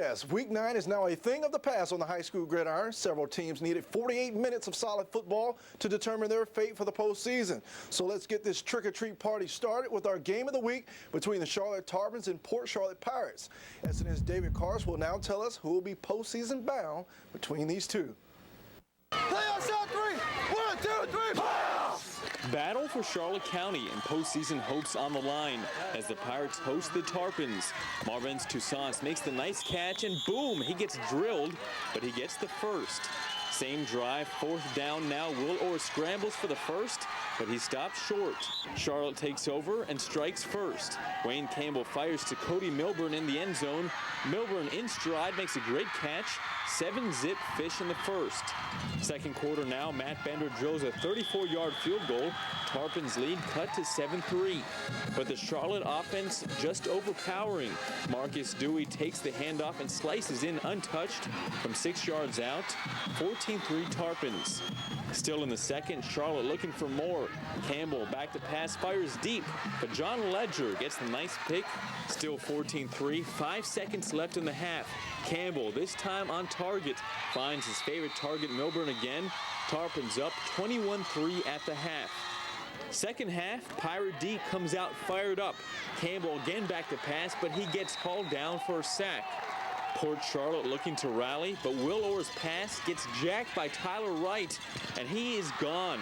Yes, Week 9 is now a thing of the past on the high school gridiron. Several teams needed 48 minutes of solid football to determine their fate for the postseason. So let's get this trick-or-treat party started with our game of the week between the Charlotte Tarpons and Port Charlotte Pirates. SNN's David Karsh will now tell us who will be postseason bound between these two. Playoffs on 3! 1, 2, 3, playoffs! Battle for Charlotte County and postseason hopes on the line as the Pirates host the Tarpons. Marvin's Toussaint makes the nice catch and boom, he gets drilled, but he gets the first. Same drive, fourth down now. Will Orr scrambles for the first, but he stops short. Charlotte takes over and strikes first. Wayne Campbell fires to Cody Milburn in the end zone. Milburn in stride makes a great catch. 7-zip fish in the first. Second quarter now, Matt Bender drills a 34-yard field goal. Tarpons lead cut to 7-3. But the Charlotte offense just overpowering. Marcus Dewey takes the handoff and slices in untouched from 6 yards out. 14-3 Tarpons. Still in the second, Charlotte looking for more. Campbell back to pass, fires deep, but John Ledger gets the nice pick. Still 14-3, 5 seconds left in the half. Campbell, this time on target, finds his favorite target, Milburn again. Tarpons up 21-3 at the half. Second half, Pirate D comes out fired up. Campbell again back to pass, but he gets called down for a sack. Port Charlotte looking to rally, but Will Orr's pass gets jacked by Tyler Wright, and he is gone.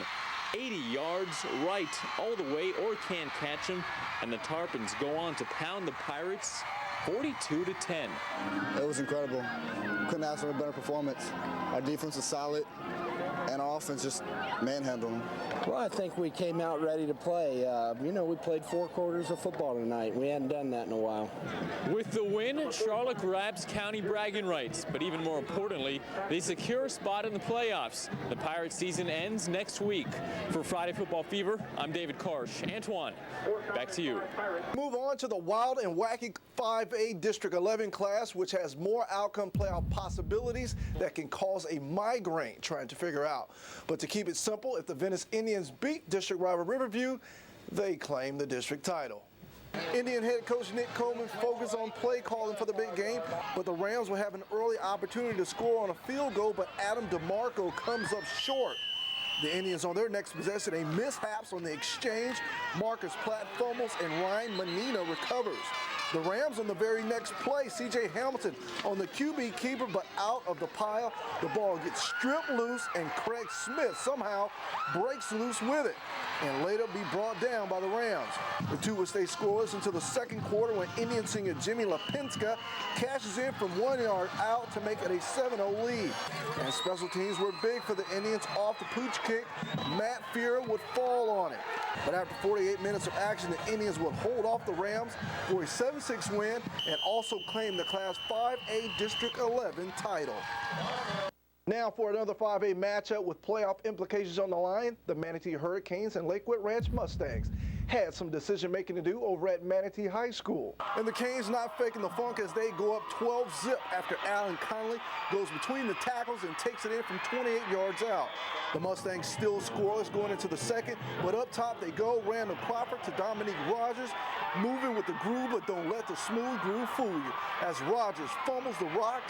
80 yards, Wright all the way, Orr can't catch him, and the Tarpons go on to pound the Pirates 42-10. It was incredible. Couldn't ask for a better performance. Our defense was solid, and our offense just manhandled them. Well, I think we came out ready to play. We played 4 quarters of football tonight. We hadn't done that in a while. With the win, Charlotte grabs county bragging rights, but even more importantly, they secure a spot in the playoffs. The Pirates season ends next week. For Friday Football Fever, I'm David Karsh. Antoine, back to you. Move on to the wild and wacky 5A District 11 class, which has more outcome playoff possibilities that can cause a migraine trying to figure out. But to keep it simple, if the Venice Indians beat district rival Riverview, they claim the district title. Indian head coach Nick Coleman focused on play calling for the big game, but the Rams will have an early opportunity to score on a field goal, but Adam DeMarco comes up short. The Indians on their next possession, a mishaps on the exchange. Marcus Platt fumbles and Ryan Menina recovers. The Rams on the very next play, C.J. Hamilton on the QB keeper, but out of the pile. The ball gets stripped loose, and Craig Smith somehow breaks loose with it and later be brought down by the Rams. The two will stay scoreless until the second quarter when Indian singer Jimmy Lapinska cashes in from 1 yard out to make it a 7-0 lead. And special teams were big for the Indians. Off the pooch kick, Matt Fear would fall on it. But after 48 minutes of action, the Indians would hold off the Rams for a 7-6 win and also claim the Class 5A District 11 title. Now for another 5A matchup with playoff implications on the line, the Manatee Hurricanes and Lakewood Ranch Mustangs had some decision-making to do over at Manatee High School. And the Canes not faking the funk as they go up 12-zip after Alan Connolly goes between the tackles and takes it in from 28 yards out. The Mustangs still scoreless going into the second, but up top they go. Randall Crawford to Dominique Rogers, moving with the groove, but don't let the smooth groove fool you. As Rogers fumbles the rock,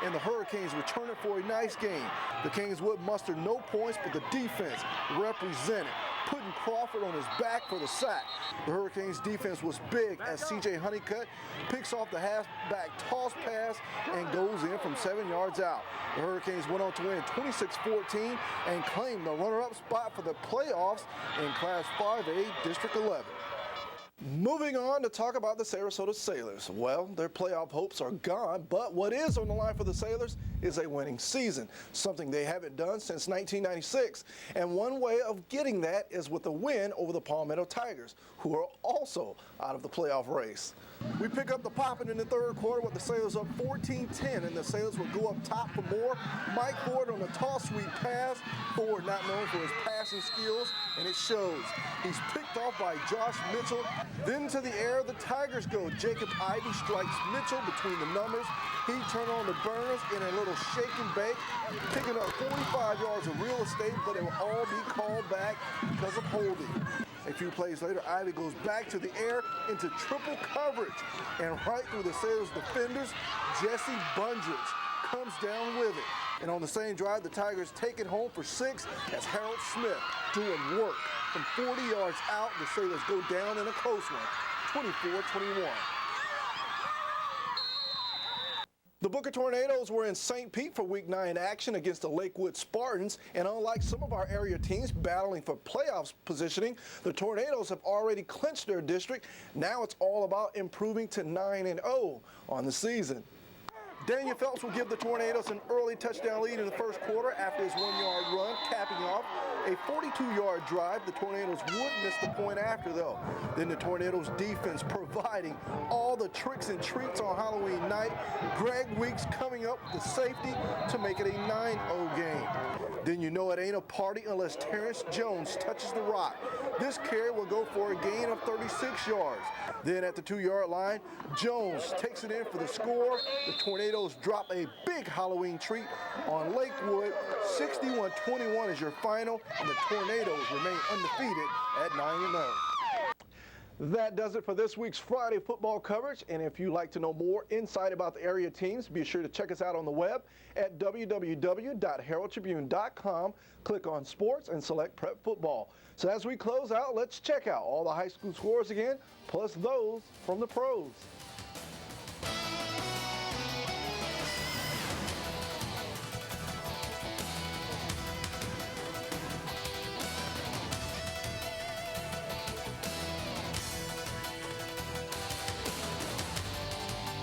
and the Hurricanes return it for a nice game. The Canes would muster no points, but the defense represented, putting Crawford on his back for the sack. The Hurricanes defense was big as C.J. Honeycutt picks off the halfback toss pass and goes in from 7 yards out. The Hurricanes went on to win 26-14 and claim the runner-up spot for the playoffs in Class 5A District 11. Moving on to talk about the Sarasota Sailors. Well, their playoff hopes are gone, but what is on the line for the Sailors is a winning season, something they haven't done since 1996. And one way of getting that is with a win over the Palmetto Tigers, who are also out of the playoff race. We pick up the popping in the third quarter with the Sailors up 14-10, and the Sailors will go up top for more. Mike Ford on the toss sweep pass. Ford not known for his passing skills, and it shows. He's picked off by Josh Mitchell. Then to the air, the Tigers go. Jacob Ivey strikes Mitchell between the numbers. He turned on the burners in a little shake and bake, picking up 45 yards of real estate, but it will all be called back because of holding. A few plays later, Ivy goes back to the air into triple coverage. And right through the Sailors defenders, Jesse Bundrich comes down with it. And on the same drive, the Tigers take it home for 6 as Harold Smith doing work. From 40 yards out, the Sailors go down in a close one, 24-21. The Booker Tornadoes were in St. Pete for Week 9 action against the Lakewood Spartans, and unlike some of our area teams battling for playoffs positioning, the Tornadoes have already clinched their district. Now it's all about improving to 9-0 on the season. Daniel Phelps will give the Tornadoes an early touchdown lead in the first quarter after his 1-yard run, capping off a 42-yard drive. The Tornadoes would miss the point after, though. Then the Tornadoes defense providing all the tricks and treats on Halloween night. Greg Weeks coming up with the safety to make it a 9-0 game. Then you know it ain't a party unless Terrence Jones touches the rock. This carry will go for a gain of 36 yards. Then at the 2-yard line, Jones takes it in for the score. The Tornadoes drop a big Halloween treat on Lakewood. 61-21 is your final, and the Tornadoes remain undefeated at 9-0. That does it for this week's Friday football coverage. And if you'd like to know more insight about the area teams, be sure to check us out on the web at www.heraldtribune.com. Click on sports and select prep football. So as we close out, let's check out all the high school scores again, plus those from the pros.